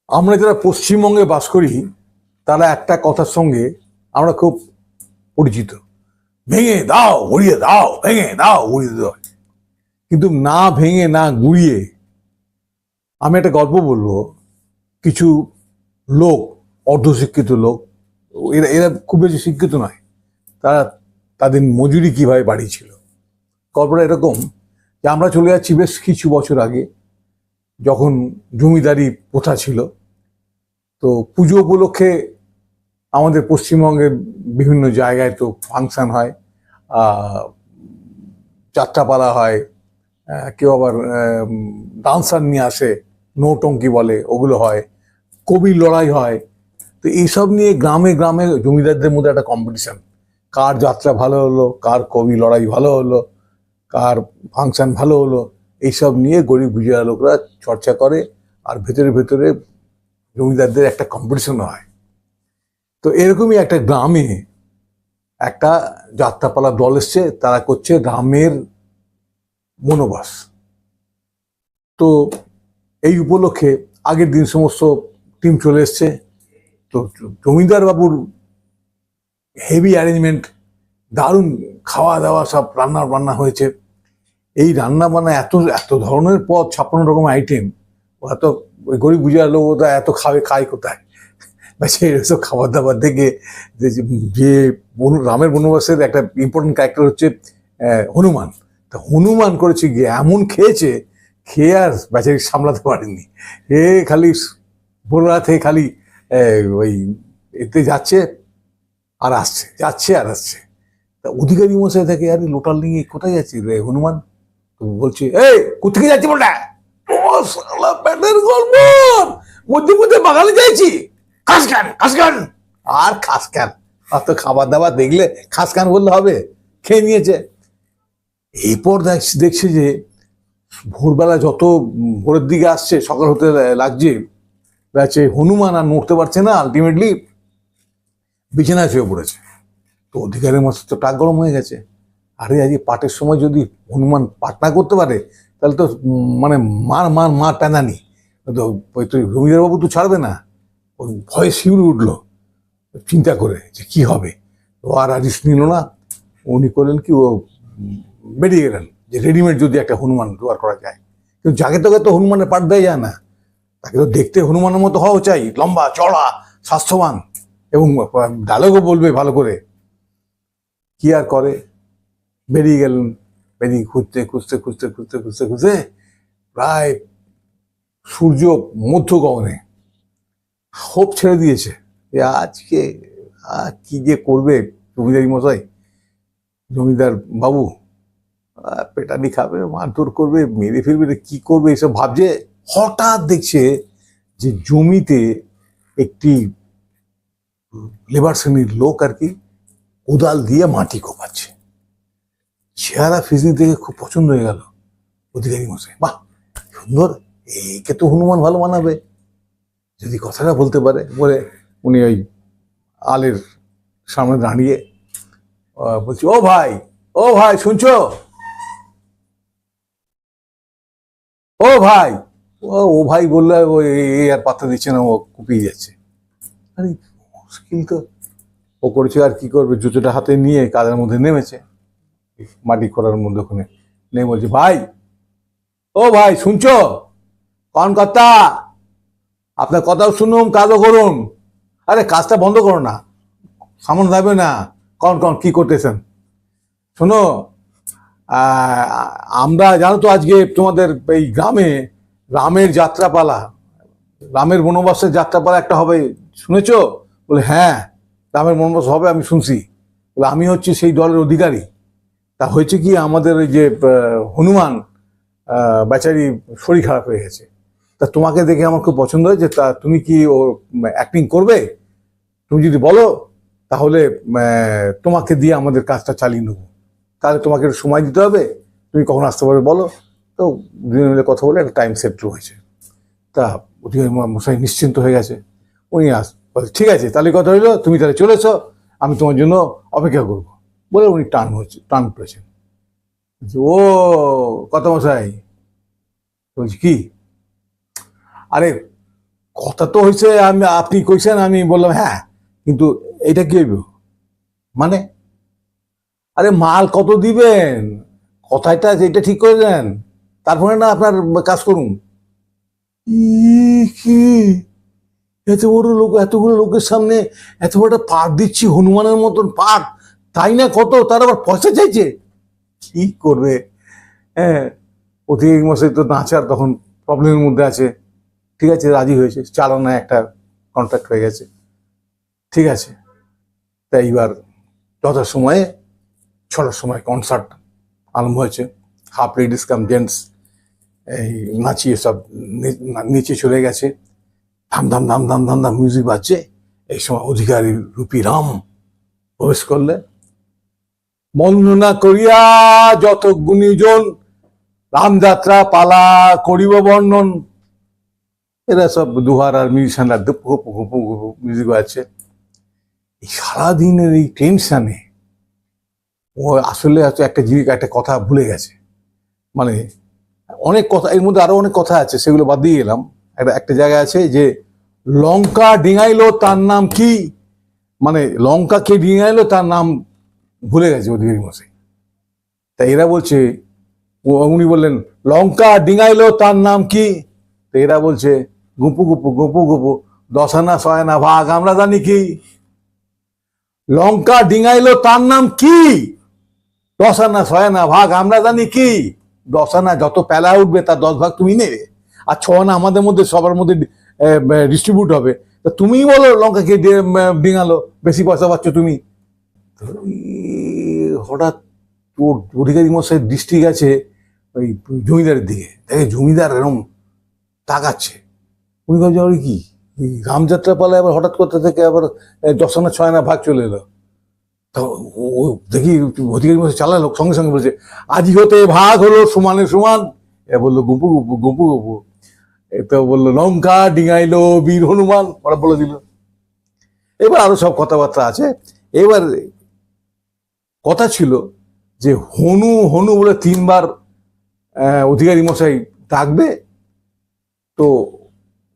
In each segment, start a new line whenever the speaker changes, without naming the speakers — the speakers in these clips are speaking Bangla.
আমরা যারা পশ্চিমবঙ্গে বাস করি তারা একটা কথার সঙ্গে আমরা খুব পরিচিত, ভেঙে দাও গুড়িয়ে দাও, ভেঙে দাও গুড়িয়ে দাও। কিন্তু না ভেঙে না গুড়িয়ে আমি একটা গল্প বলবো। কিছু লোক, অর্ধশিক্ষিত লোক, এরা এরা খুব বেশি শিক্ষিত নয়, তারা তাদের মজুরি কিভাবে বাড়িয়েছিল। গল্পটা এরকম যে আমরা চলে যাচ্ছি বেশ কিছু বছর আগে, যখন জমিদারি প্রথা ছিল। তো পুজো উপলক্ষে আমাদের পশ্চিমবঙ্গের বিভিন্ন জায়গায় তো ফাংশন হয়, যাত্রাপালা হয়, কেউ আবার ডান্সার নিয়ে আসে, নৌটঙ্কি বলে, ওগুলো হয়, কবি লড়াই হয়। তো এইসব নিয়ে গ্রামে গ্রামে জমিদারদের মধ্যে একটা কম্পিটিশন, কার যাত্রা ভালো হলো, কার কবি লড়াই ভালো হলো, কার ফাংশন ভালো হলো, এইসব নিয়ে গরিব গুজরা লোকরা চর্চা করে। আর ভেতরে ভেতরে জমিদারদের একটা কম্পিটিশন হয়। তো এরকমই একটা গ্রামে একটা যাত্রাপালা দল এসছে, তারা করছে রামের বনবাস। তো এই উপলক্ষে আগের দিন সমস্ত টিম চলে এসছে। তো জমিদার বাবুর হেভি অ্যারেঞ্জমেন্ট, দারুণ খাওয়া দাওয়া, সব রান্না বান্না হয়েছে। এই রান্না বান্না এত এত ধরনের পদ, 56 রকম আইটেম, ও এত ওই গরিব গুজরাট লোক ওটা এত খায় কোথায়? এসব খাবার দাবার থেকে যে রামের বনবাসের একটা ইম্পর্টেন্ট ক্যারেক্টার হচ্ছে হনুমান। তা হনুমান করেছে গিয়ে এমন খেয়েছে, খেয়ে আর বেচারি সামলাতে পারেনি। এ খালি ভোর রাতে খালি ওই এতে যাচ্ছে আর আসছে, যাচ্ছে আর আসছে। তা অধিকারী মশাই থাকে, আরে লোটাল নিয়ে কোথায় যাচ্ছি রে হনুমান? তো বলছে, এই কোথেকে যাচ্ছি বলটা? ও শালা পেটের গল্প, মধ্যে মধ্যে বাগানে যাইছি, খাস খান খাস খান। আর খাস খান, অত খাবার দাবার দেখলে খাস খান বললে হবে? খেয়ে নিয়েছে। এরপর দেখছে যে ভোরবেলা যত ভোরের দিকে আসছে, সকাল হতে লাগছে, হনুমান আর নড়তে পারছে না, আলটিমেটলি বিছানায় শুয়ে পড়েছে। তো অধিকারের মতো তো টাক গরম হয়ে গেছে। আরে আজকে পাটের সময় যদি হনুমান পাট না করতে পারে, তাহলে তো মানে মার টানানি। তো ওই তো জমিদারবাবু তো ছাড়বে না। ওই ভয়ে শিউরে উঠলো চিন্তা করে যে কি হবে। ও আর রিস্ক নিল না। উনি করলেন কি, ও বেরিয়ে গেলেন যে রেডিমেড যদি একটা হনুমান জোগাড় করা যায়। কিন্তু যাকে তোকে তো হনুমানের পাট দেয় যায় না, তাকে তো দেখতে হনুমানের মতো হওয়া চাই, লম্বা চড়া স্বাস্থ্যবান, এবং ডায়লগও বলবে ভালো করে। কি আর করে, বেরিয়ে গেলেন। বেরিয়ে খুঁজতে খুঁজতে খুঁজতে খুঁজতে খুঁজতে খুঁজতে প্রায় সূর্য মধ্যগগনে হোপ ছেড়ে দিয়েছে যে আজকে কি যে করবে জমিদারি মশাই, জমিদার বাবু পেটানি খাবে, মারধর করবে, মেরে ফেলবে, কি করবে এসব ভাবছে। হঠাৎ দেখছে যে জমিতে একটি লেবার শ্রেণীর লোক আর কি কোদাল দিয়ে মাটি কোপাচ্ছে। চেহারা ফিজিক দেখে খুব পছন্দ হয়ে গেল অধিকারী মশাই, বাহ সুন্দর, একে তো হনুমান ভালো মানাবে যদি কথাটা বলতে পারে বলে। উনি ওই আলের সামনে দাঁড়িয়ে বলছি, ও ভাই, ও ভাই শুনছো, ও ভাই। ও ভাই বললে এই আর পাত্তা দিচ্ছে না, ও কুপিয়ে যাচ্ছে। আরে মুশকিল তো। ও করেছে আর কি করবে, জুতোটা হাতে নিয়ে কাদের মধ্যে নেমেছে, মাটি করার মধ্যে, ওখানে নেমে বলছে, ভাই, ও ভাই শুনছো, কন কর্তা, আপনার কথাও শুনুন, কাজও করুন। আরে কাজটা বন্ধ করো না, সামনে যাবে না, কন কন কি করতেছেন? শোনো, আমরা জানো তো আজকে তোমাদের এই গ্রামে রামের যাত্রাপালা, রামের বনবাসের যাত্রাপালা একটা হবে, শুনেছো? বলে হ্যাঁ, রামের বনবাস হবে, আমি শুনছি। বলে আমি হচ্ছি সেই দলের অধিকারী। তা হয়েছে কি, আমাদের ওই যে হনুমান বেচারি শরীর খারাপ হয়ে গেছে। তা তোমাকে দেখে আমার খুব পছন্দ হয়েছে, তা তুমি কি ও অ্যাক্টিং করবে? তুমি যদি বলো তাহলে তোমাকে দিয়ে আমাদের কাজটা চালিয়ে নেবো। তাহলে তোমাকে একটু সময় দিতে হবে, তুমি কখন আসতে পারবে বলো। তো দুজনে মিলে কথা বলে একটা টাইম সেট হয়েছে। তা অধিকারী মশাই নিশ্চিন্ত হয়ে গেছে। উনি বলে ঠিক আছে, তাহলে কথা হইলো, তুমি তাহলে চলেছ, আমি তোমার জন্য অপেক্ষা করবো বলে উনি টান করেছেন। ও কথা মশাই, বলছি কি, আরে কথা তো হয়েছে, আপনি কইছেন, আমি বললাম হ্যাঁ, কিন্তু এটা কি হইব মানে? আরে মাল কত দিবেন, কথাটা এটা ঠিক করে দেন, তারপরে না আপনার কাজ করুন। কি এত বড় লোক, এতগুলো লোকের সামনে এত বড় একটা পাঠ দিচ্ছি, হনুমানের মতন পাঠ, তাই না কত, তার আবার পয়সা চাইছে, কি করবে? হ্যাঁ, অধিকারী মশাই তো নাচার তখন প্রবলেমের মধ্যে আছে। ঠিক আছে, রাজি হয়েছে, চালানায় একটা কন্ট্রাক্ট হয়ে গেছে, ঠিক আছে। তাই এবার যথাসময়ে 6টার সময় কনসার্ট আরম্ভ হয়েছে। হাফ লেডিস কাম জেন্টস এই নাচিয়ে সব নিচে চলে গেছে, ধাম ধাম ধাম ধাম ধাম ধাম মিউজিক বাজছে। এই সময় অধিকারী রূপী রাম প্রবেশ করলে, বর্ণনা করিয়া যত গুণীজন, রামযাত্রা পালা করিব বর্ণন। এরা সব দুহার আর মিউজিশিয়ানরা মিউজিক বাজছে। এই সারাদিনের এই টেনশনে ও আসলে হয়তো একটা জিনিস, একটা কথা ভুলে গেছে। মানে অনেক কথা, এর মধ্যে আরো অনেক কথা আছে, সেগুলো বাদ দিয়ে গেলাম। একটা জায়গায় আছে যে লঙ্কা ডিঙাইলো তার নাম কি, মানে লঙ্কা কে ডিঙাইলো তার নাম ভুলে গেছে অধিকারী মশাই। তা এরা বলছে, উনি বললেন লঙ্কা ডিঙাইলো তার নাম কি, তো এরা বলছে গুপু গুপু গুপু গুপু, 10 আনা 6 আনা ভাগ আমরা জানি কি। লঙ্কা ডিঙাইলো তার নাম কি, 10 আনা 6 আনা ভাগ আমরা জানি কি। 10 আনা যত পেলা উঠবে তার 10 ভাগ তুমি নেবে, আর 6 আনা আমাদের মধ্যে সবার মধ্যে ডিস্ট্রিবিউট হবে। তা তুমি বলো লঙ্কা কে ডিঙালো, বেশি পয়সা পাচ্ছ তুমি। হঠাৎ তোর অধিকারী মশাইয়ের দৃষ্টি গেছে ওই জমিদারের দিকে, দেখে জমিদার এরম তাকাচ্ছে। উনি ভাবছে কি রামযাত্রা পালায় আবার হঠাৎ করতে থেকে আবার 10 আনা 6 আনা ভাগ চলে এলো। তো ও দেখি অধিকারী মশাই চালালো, সঙ্গে সঙ্গে বলছে আজই হতে ভাগ হলো সমানে সমান। এ বললো গুপু গুপু গুপু গুপু, এ তো বললো লঙ্কা ডিঙাইলো বীর হনুমান, ওরা বলে দিল। এবার আরো সব কথাবার্তা আছে। এবার কথা ছিল যে হনু হনু বলে 3বার অধিকারী মশাই ডাকবে, তো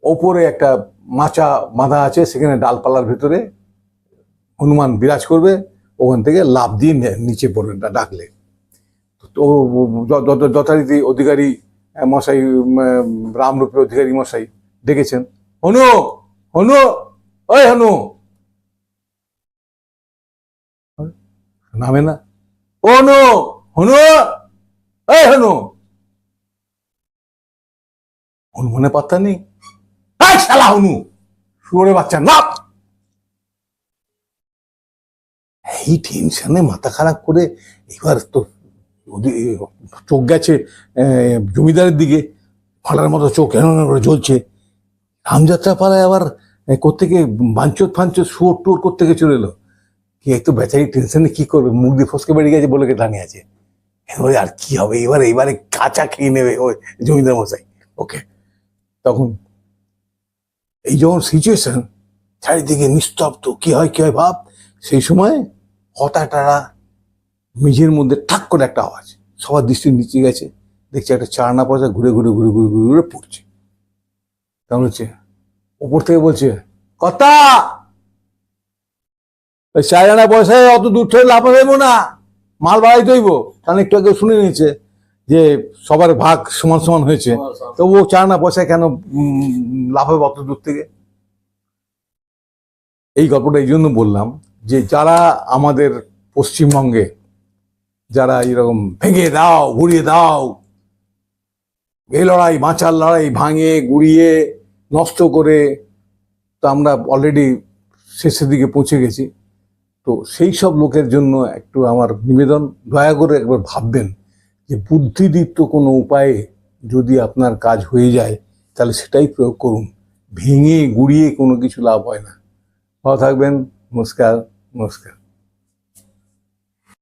ওপরে একটা মাচা বাঁধা আছে, সেখানে ডালপালার ভেতরে হনুমান বিরাজ করবে, ওখান থেকে লাফ দিয়ে নিচে পড়বেন ডাকলে। তো যথারীতি অধিকারী মশাই, রামরূপে অধিকারী মশাই ডেকেছেন, হনু হনু, ওই হনু, নামে না, হনু হনু, এই হনু, হনুমানের পাত্তা নেই। শালা হনু, শুয়োরের বাচ্চা না। এই টেনশনে মাথা খারাপ করে এবার তো চোখ গেছে জমিদারের দিকে, ফালার মতো চোখ কেন করে জ্বলছে। রামযাত্রা পালায় আবার কোত্থেকে বাঞ্চত ফাঞ্চত শুয়োর টুয়োর কোত্থেকে চলে এলো। কি একটু বেচারি টেনশনে কি করবে, মুখ দিয়ে ফসকে বেরিয়ে গেছে বলে দাঁড়িয়ে আছে। আর কি হবে, এবারে কাঁচা খেয়ে নেবে ওই জমিদার মশাই ওকে। তখন এই যখন সিচুয়েশন, চারিদিকে নিস্তব্ধ, কি হয় ভাব, সেই সময় হতাটারা মেঝের মধ্যে ঠাক করে একটা আওয়াজ, সবার দৃষ্টি নিচে গেছে, দেখছে একটা 4 আনা পয়সা ঘুরে ঘুরে ঘুরে ঘুরে ঘুরে ঘুরে পড়ছে। তখন হচ্ছে উপর থেকে বলছে কথা, ওই 4 আনা পয়সায় অত দূর থেকে লাভ হইব না, মাল বাড়াই দইব। কারণ একটু আগে শুনে নিয়েছে যে সবার ভাগ সমান সমান হয়েছে, তো ও 4 আনা পয়সায় কেন লাভ হবে অত দূর থেকে। এই গল্পটা এই জন্য বললাম যে যারা আমাদের পশ্চিমবঙ্গে যারা এরকম ভেঙে দাও ঘুরিয়ে দাও, এই লড়াই বাঁচার লড়াই ভাঙে গুড়িয়ে নষ্ট করে, তো আমরা অলরেডি শেষের দিকে পৌঁছে গেছি। তো সেই সব লোকের জন্য একটু আমার নিবেদন, দয়া করে একবার ভাববেন যে বুদ্ধিদীপ্ত কোনো উপায়ে যদি আপনার কাজ হয়ে যায় তাহলে সেটাই প্রয়োগ করুন। ভেঙে গুড়িয়ে কোনো কিছু লাভ হয় না। ভালো থাকবেন, নমস্কার নমস্কার।